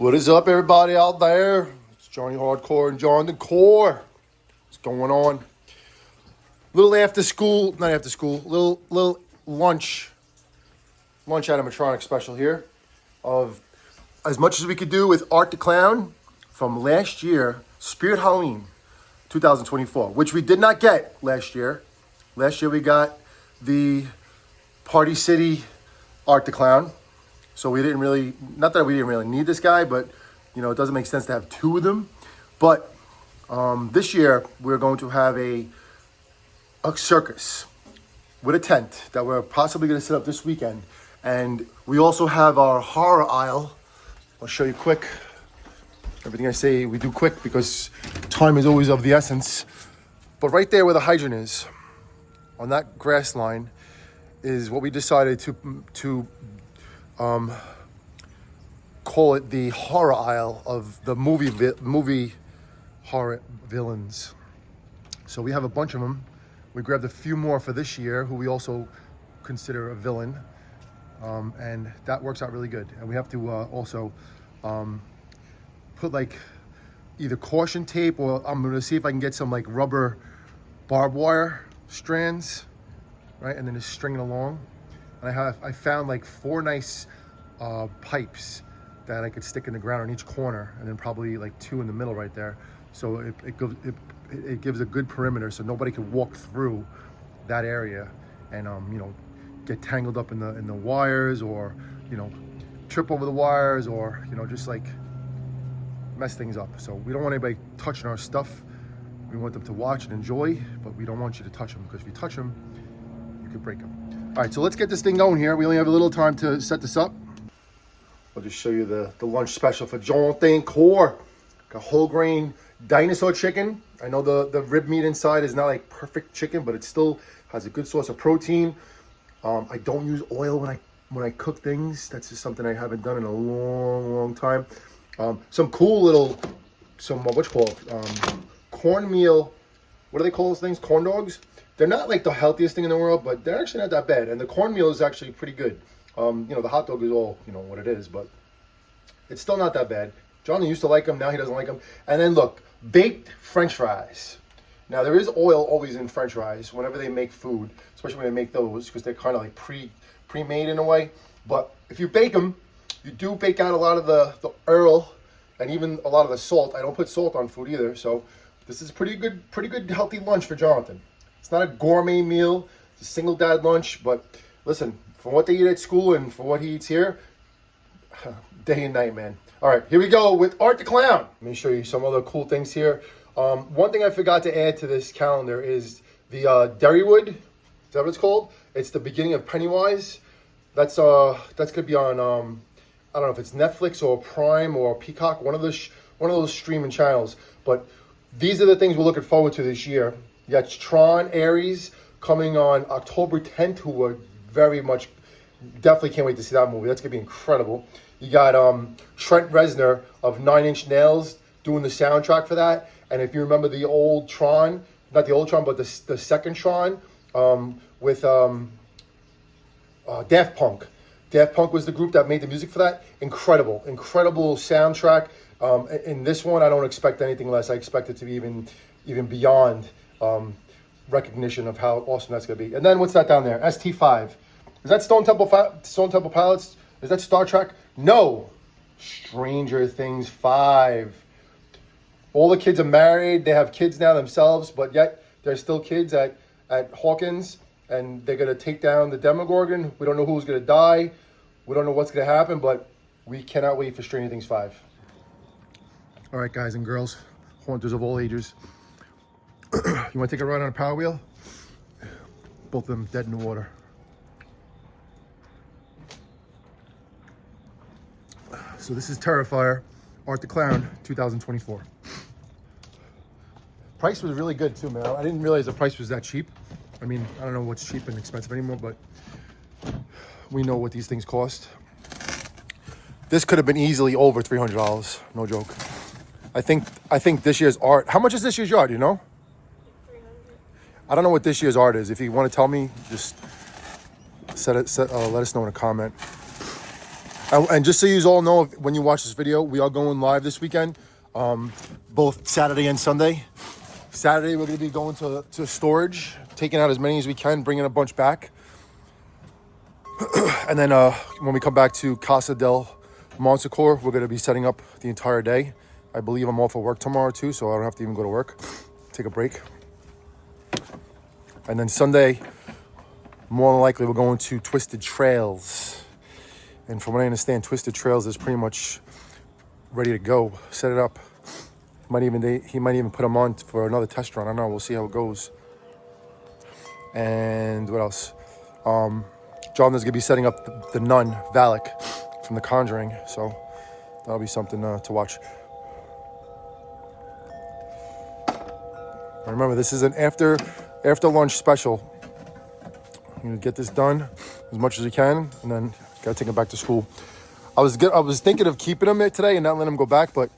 What is up, everybody out there? It's Johnny Hardcore and John the Core. What's going on? Little after school, not after school, little lunch animatronic special here of as much as we could do with Art the Clown from last year, Spirit Halloween 2024, which we did not get last year. Last year we got the Party City Art the Clown. So we didn't really, not that we didn't really need this guy, but you know, it doesn't make sense to have two of them. But this year we're going to have a circus with a tent that we're possibly going to set up this weekend. And we also have our horror aisle. I'll show you quick. Everything I say we do quick because time is always of the essence. But right there where the hydrant is, on that grass line, is what we decided to call it the horror aisle of the movie horror villains. So we have a bunch of them. We grabbed a few more for this year who we also consider a villain. And that works out really good. And we have to also put like either caution tape, or I'm gonna see if I can get some like rubber barbed wire strands, right? And then just string it along. And I found like 4 nice pipes that I could stick in the ground on each corner, and then probably like 2 in the middle right there. So it gives a good perimeter, so nobody can walk through that area and you know, get tangled up in the wires, or you know, trip over the wires, or you know, just like mess things up. So we don't want anybody touching our stuff. We want them to watch and enjoy, but we don't want you to touch them, because if you touch them, you could break them. All right, so let's get this thing going here. We only have a little time to set this up. I'll just show you the lunch special for Jonathan Core. Got whole grain dinosaur chicken. I know the rib meat inside is not like perfect chicken, but it still has a good source of protein. I don't use oil when I cook things. That's just something I haven't done in a long time. Some cool little, cornmeal, what do they call those things? Corn dogs? They're not like the healthiest thing in the world, but they're actually not that bad. And the cornmeal is actually pretty good. You know, the hot dog is all, you know, what it is, but it's still not that bad. Johnny used to like them, now he doesn't like them. And then look, baked French fries. Now there is oil always in French fries whenever they make food, especially when they make those, because they're kind of like pre-made in a way. But if you bake them, you do bake out a lot of the oil and even a lot of the salt. I don't put salt on food either, so this is pretty good healthy lunch for Jonathan. It's not a gourmet meal, it's a single dad lunch, but listen, for what they eat at school and for what he eats here, day and night, man. All right, here we go with Art the Clown. Let me show you some other cool things here. One thing I forgot to add to this calendar is the Derrywood. Is that what it's called? It's the beginning of Pennywise. That's gonna be on I don't know if it's Netflix or Prime or Peacock, one of those streaming channels. But these are the things we're looking forward to this year. You got Tron Ares coming on October 10th, who were very much, definitely can't wait to see that movie. That's gonna be incredible. You got Trent Reznor of 9 Inch Nails doing the soundtrack for that. And if you remember the old Tron, not the old Tron, but the second Tron with Daft Punk. Daft Punk was the group that made the music for that. Incredible soundtrack. In this one, I don't expect anything less. I expect it to be even beyond recognition of how awesome that's going to be. And then what's that down there? ST5. Is that Stone Temple Pilots? Is that Star Trek? No. Stranger Things 5. All the kids are married. They have kids now themselves, but yet they're still kids at Hawkins, and they're going to take down the Demogorgon. We don't know who's going to die. We don't know what's going to happen, but we cannot wait for Stranger Things 5. All right, guys and girls, haunters of all ages. You want to take a ride on a Power Wheel? Both of them dead in the water. So this is Terrifier, Art the Clown, 2024. Price was really good too, man. I didn't realize the price was that cheap. I mean, I don't know what's cheap and expensive anymore, but we know what these things cost. This could have been easily over $300, no joke. I think this year's art. How much is this year's art? Do you know? 300. I don't know what this year's art is. If you want to tell me, just let us know in a comment. And just so you all know, when you watch this video, we are going live this weekend, both Saturday and Sunday. Saturday, we're going to be going to storage, taking out as many as we can, bringing a bunch back. And then when we come back to Casa del Montecore, we're going to be setting up the entire day. I believe I'm off of work tomorrow too, so I don't have to even go to work. Take a break. And then Sunday, more than likely, we're going to Twisted Trails. And from what I understand, Twisted Trails is pretty much ready to go. Set it up. He might even put them on for another test run. I don't know. We'll see how it goes. And what else? John is going to be setting up the nun, Valak, from The Conjuring. So that'll be something to watch. And remember, this is an after lunch special. You're going to get this done as much as you can, and then gotta take him back to school. I was thinking of keeping him there today and not letting him go back, but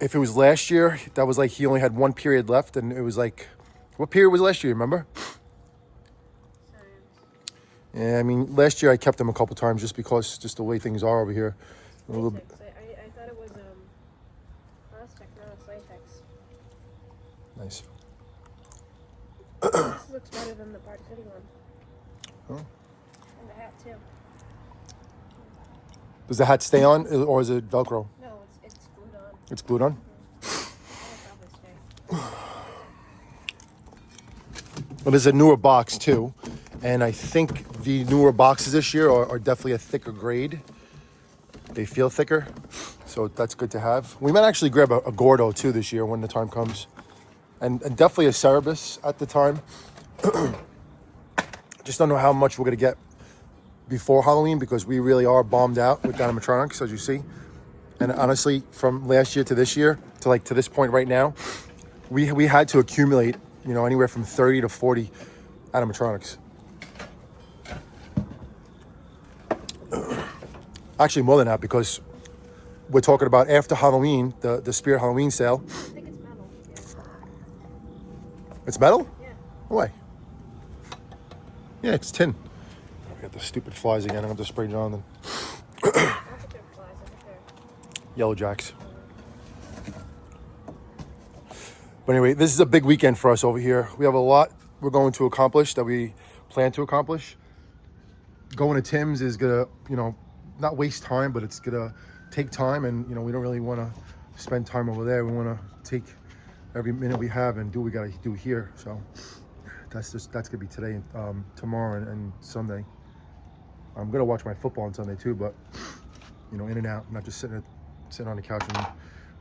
if it was last year, that was like he only had one period left, and it was like, what period was last year? Remember? Science. Yeah, I mean, last year I kept him a couple times just because just the way things are over here. A little bit. I thought it was Aztec, not Cytex. Nice. This looks better than the Party City one. Huh? And the hat too. Does the hat stay on, or is it Velcro? No, it's glued on. It's glued on? Well, there's a newer box too, and I think the newer boxes this year are definitely a thicker grade. They feel thicker, so that's good to have. We might actually grab a Gordo too this year when the time comes, and definitely a Cerebus at the time. Just don't know how much we're gonna get before Halloween because we really are bombed out with animatronics, as you see. And honestly, from last year to this year to this point right now, we had to accumulate, anywhere from 30 to 40 animatronics. Actually, more than that, because we're talking about after Halloween, the Spirit Halloween sale. I think it's metal. It's metal? Yeah. No way. Yeah, it's tin. I got the stupid flies again. I'm going to spray John then. I don't think they're flies. I think they're Yellow jacks. But anyway, this is a big weekend for us over here. We have a lot we're going to accomplish that we plan to accomplish. Going to Tim's is going to, not waste time, but it's going to take time. And, we don't really want to spend time over there. We want to take every minute we have and do what we got to do here. So that's going to be today, tomorrow, and Sunday. I'm going to watch my football on Sunday too, but, in and out, not just sitting on the couch and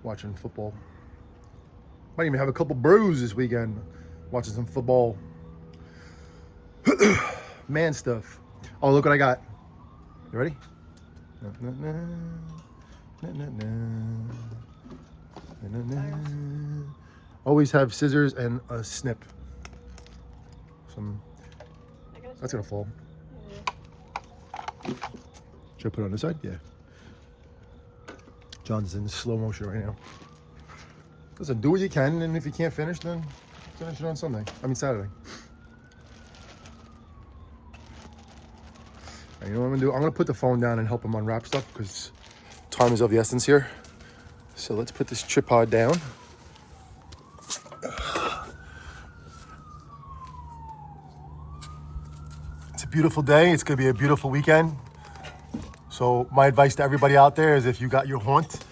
watching football. Might even have a couple brews this weekend, watching some football. Man stuff. Oh, look what I got. You ready? Always have scissors and a snip. That's gonna fall. Should I put it on this side? Yeah. John's in slow motion right now. Listen, do what you can, and if you can't finish, then finish it on Saturday. And you know what I'm gonna do? I'm gonna put the phone down and help him unwrap stuff because time is of the essence here. So let's put this tripod down. It's a beautiful day. It's gonna be a beautiful weekend. So my advice to everybody out there is if you got your haunt,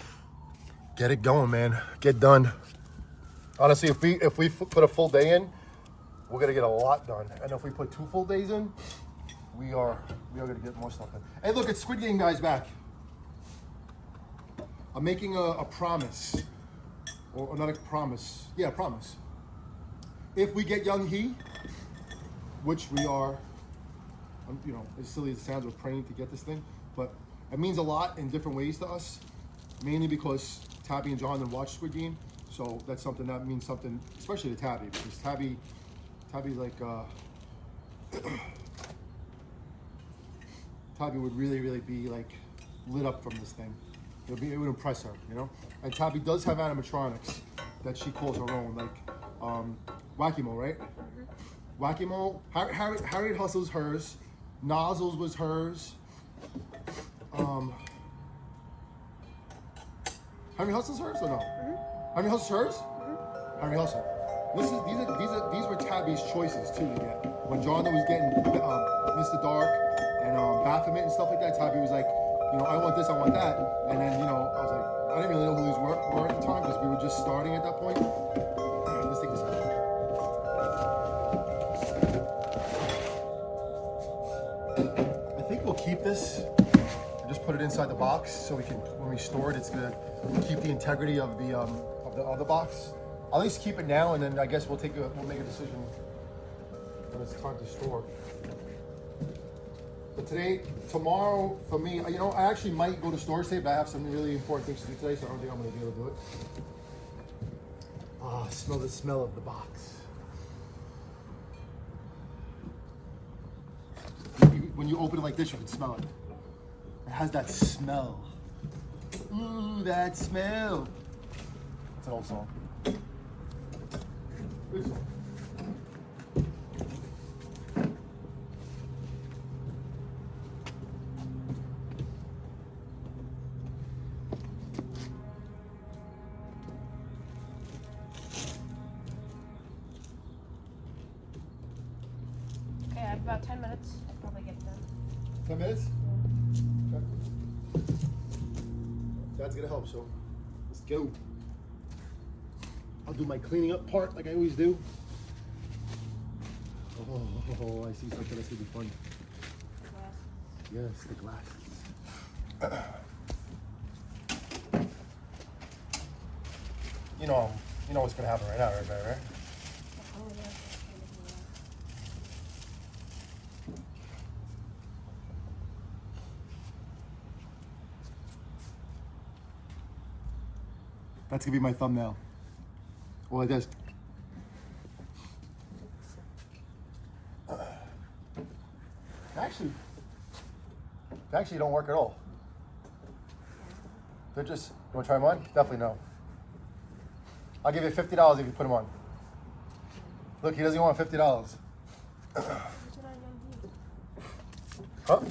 get it going, man. Get done. Honestly, if we put a full day in, we're gonna get a lot done. And if we put 2 full days in, we are gonna get more stuff done. Hey, look, it's Squid Game guys back. I'm making a promise, or not a promise. Yeah, a promise. If we get Young Hee, which we are, as silly as it sounds, we're praying to get this thing, but it means a lot in different ways to us. Mainly because Tabby and John then watch Squid Game, so that's something that means something, especially to Tabby, because Tabby's like, Tabby would really be like lit up from this thing. It would impress her, And Tabby does have animatronics that she calls her own, like Wacky-Mo, right? Mm-hmm. Wacky-Mo, Harriet Hustle's hers, Nozzles was hers. Henry Hustle's hers or no? Henry Hustle's hers? Henry Hustle. These were Tabby's choices too to get. When John was getting Mr. Dark and Baphomet and stuff like that, Tabby was like, you know, I want this, I want that. And then, you know, I was like, I didn't really know who these were at the time because we were just starting at that point. Let's take this out. I think we'll keep this and just put it inside the box so we can, when we store it, it's gonna keep the integrity of the other box. I'll at least keep it now, and then I guess we'll make a decision when it's time to store. But tomorrow, for me, you know, I actually might go to storage today, but I have some really important things to do today, so I don't think I'm going to be able to do it. Ah, smell the smell of the box. When you open it like this, you can smell it. It has that smell. Ooh, that smell. It's an old song. Good song. Okay, I have about 10 minutes. I'll probably get done. 10 minutes? Okay. Dad's gonna help, so let's go. I'll do my cleaning up part like I always do. Oh, I see something that's gonna be fun. Yes, the glasses. You know what's gonna happen right now, right? That's gonna be my thumbnail. Well, it is. They actually don't work at all. They're just, you wanna try them on? Definitely no. I'll give you $50 if you put them on. Look, he doesn't even want $50. Huh?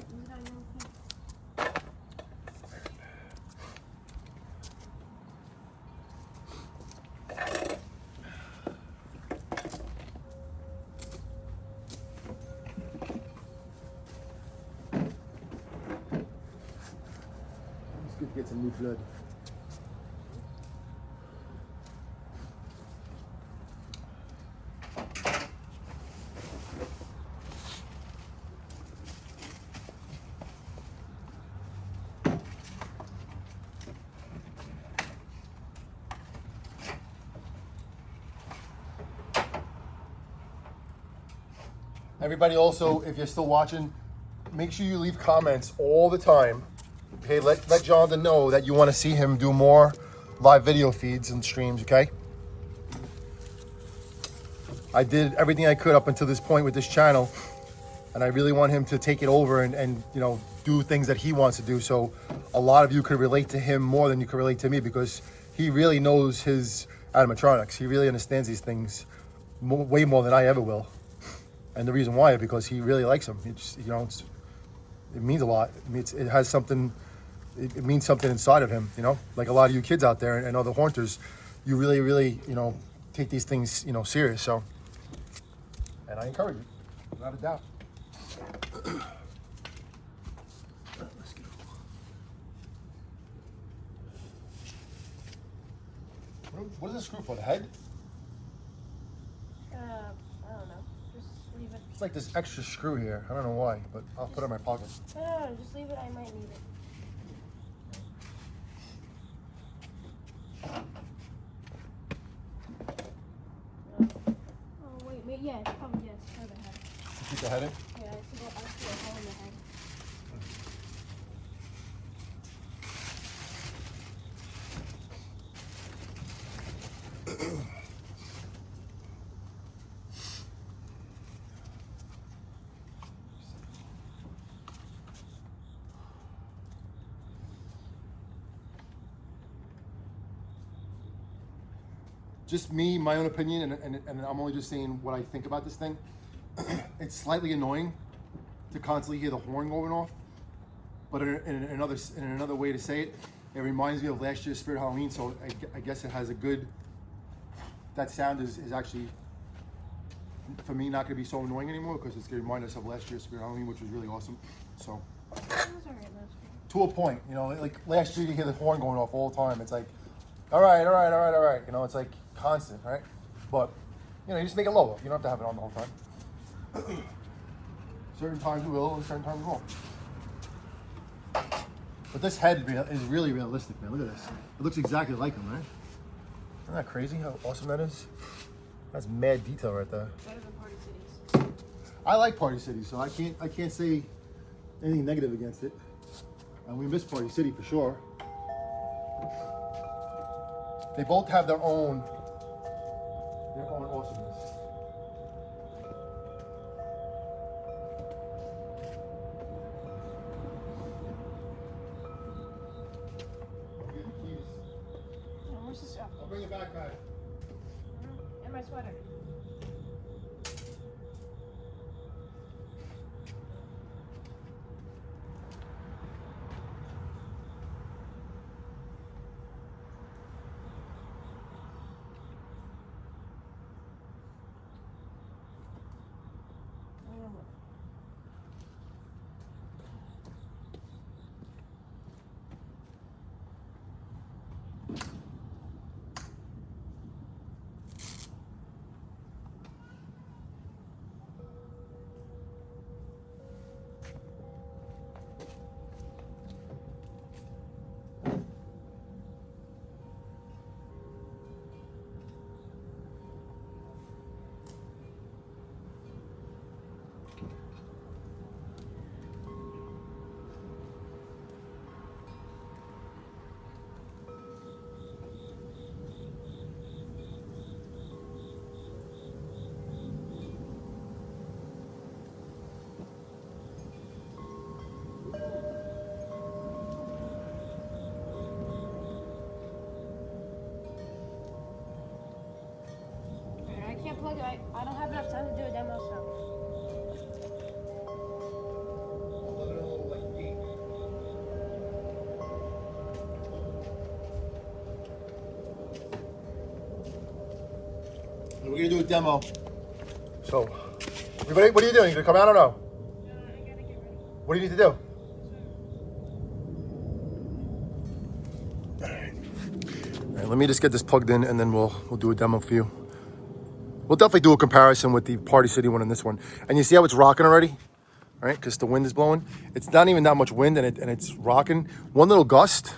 It's good to get some new blood. Everybody also, if you're still watching, make sure you leave comments all the time. Okay, let Jonathan know that you want to see him do more live video feeds and streams, okay? I did everything I could up until this point with this channel, and I really want him to take it over and you know, do things that he wants to do, so a lot of you could relate to him more than you could relate to me, because he really knows his animatronics. He really understands these things way more than I ever will. And the reason why is because he really likes them. It's, you know, it means a lot. I mean, it has something, it means something inside of him, you know? Like a lot of you kids out there and other haunters, you really, really, you know, take these things, you know, serious, so. And I encourage you, without a doubt. Let's go. What is this screw for, the head? I don't know. Just leave it. It's like this extra screw here. I don't know why, but I'll put it in my pocket. No, just leave it. I might need it. Oh, wait. Yeah, it's probably, yes. For the head. Keep the head in? Yeah, I see a hole in the head. Just me, my own opinion, and I'm only just saying what I think about this thing. It's slightly annoying to constantly hear the horn going off, but in another way to say it, It reminds me of last year's Spirit Halloween, so I guess it has a good. That sound is actually, for me, not going to be so annoying anymore because it's going to remind us of last year's Spirit Halloween, which was really awesome. So, That was alright last year. to a point, you know, like last year you hear the horn going off all the time. It's like, all right, all right, all right, all right. You know, it's like constant, right? But, you know, you just make it lower. You don't have to have it on the whole time. Certain times you will, and certain times you won't. But this head is really realistic, man. Look at this. It looks exactly like him, right? Isn't that crazy how awesome that is? That's mad detail right there. Better than Party Cities. I like Party City, so I can't say anything negative against it. And we miss Party City for sure. They both have their own awesomeness. Where's the stuff? I'll bring it back, guys. And my sweater. I can't plug it. I don't have enough time to do a demo, so. We're gonna do a demo. So, everybody, what are you doing? You gonna come out or no? I gotta get ready. What do you need to do? All right, let me just get this plugged in, and then we'll do a demo for you. We'll definitely do a comparison with the Party City one and this one. And you see how it's rocking already, right? Because the wind is blowing. It's not even that much wind, and it's rocking. One little gust,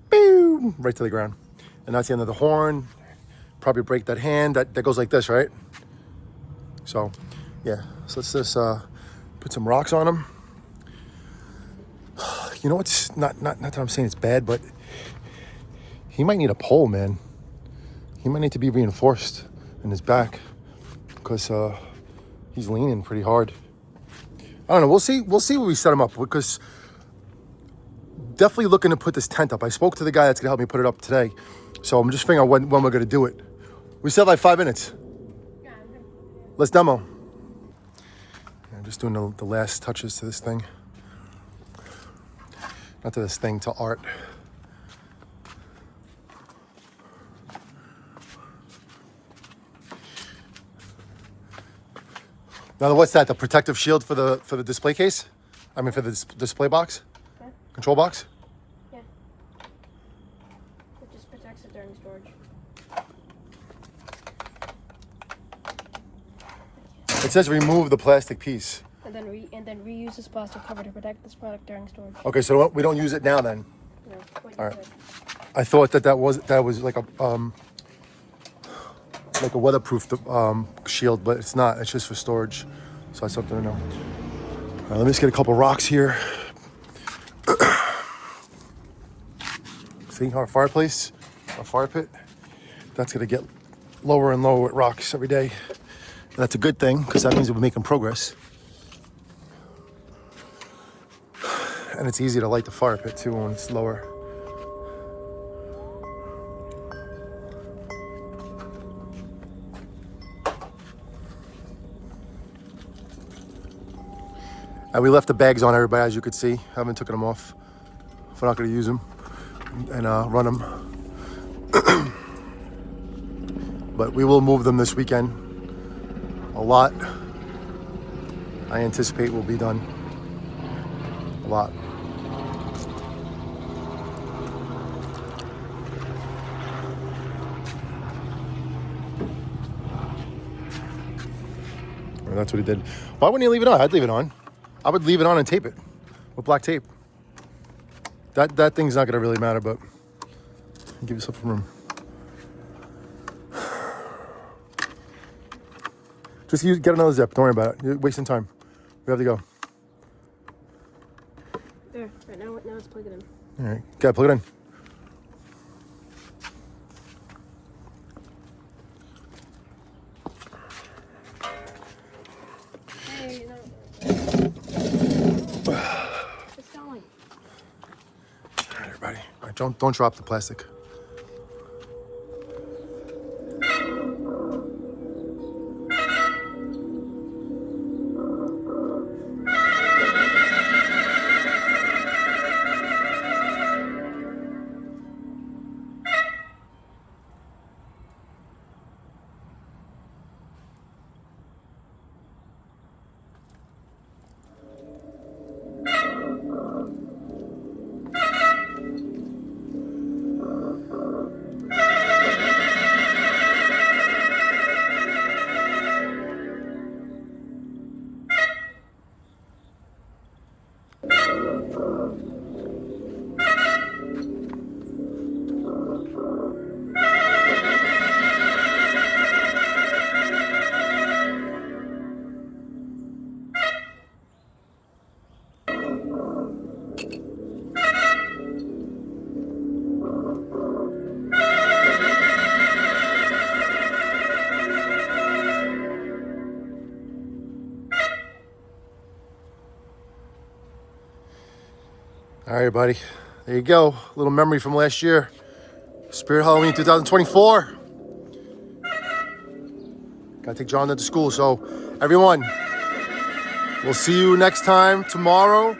boom, right to the ground. And that's the end of the horn. Probably break that hand. That goes like this, right? So, yeah. So let's just put some rocks on him. You know what's not that I'm saying it's bad, but he might need a pole, man. He might need to be reinforced in his back because he's leaning pretty hard. I don't know. We'll see where we set him up because definitely looking to put this tent up. I spoke to the guy that's gonna help me put it up today, so I'm just figuring out when we're gonna do it. We still have like 5 minutes. Yeah, I'm good. Let's demo. I'm just doing the last touches to this thing. Not to this thing, to art. Now, what's that? The protective shield for the display case? I mean, for the display box? Yeah. Control box? Yeah. It just protects it during storage. It says remove the plastic piece. And then reuse this plastic cover to protect this product during storage. Okay, so we don't use it now then. No, what you All right. said. I thought that was like a weatherproof shield, but it's not. It's just for storage. So that's something to know. All right, let me just get a couple rocks here. See our fireplace, our fire pit. That's gonna get lower and lower with rocks every day. And that's a good thing because that means we're making progress. And it's easy to light the fire pit too when it's lower. And we left the bags on everybody, as you could see. Haven't taken them off. We're not going to use them. and run them. But we will move them this weekend. A lot, I anticipate, will be done. A lot. And that's what he did. Why wouldn't he leave it on? I'd leave it on. I would leave it on and tape it with black tape. That thing's not gonna really matter, but give yourself some room. Just get another zip. Don't worry about it. You're wasting time. We have to go. There. Right now it's plugged in. All right. Okay, plug it in. Hey, no. It's going. All right, everybody. All right, don't drop the plastic. All right, buddy. There you go. A little memory from last year. Spirit Halloween 2024. Gotta take John to school. So, everyone, we'll see you next time tomorrow.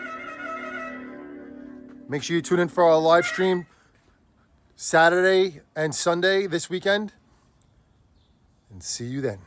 Make sure you tune in for our live stream Saturday and Sunday this weekend. And see you then.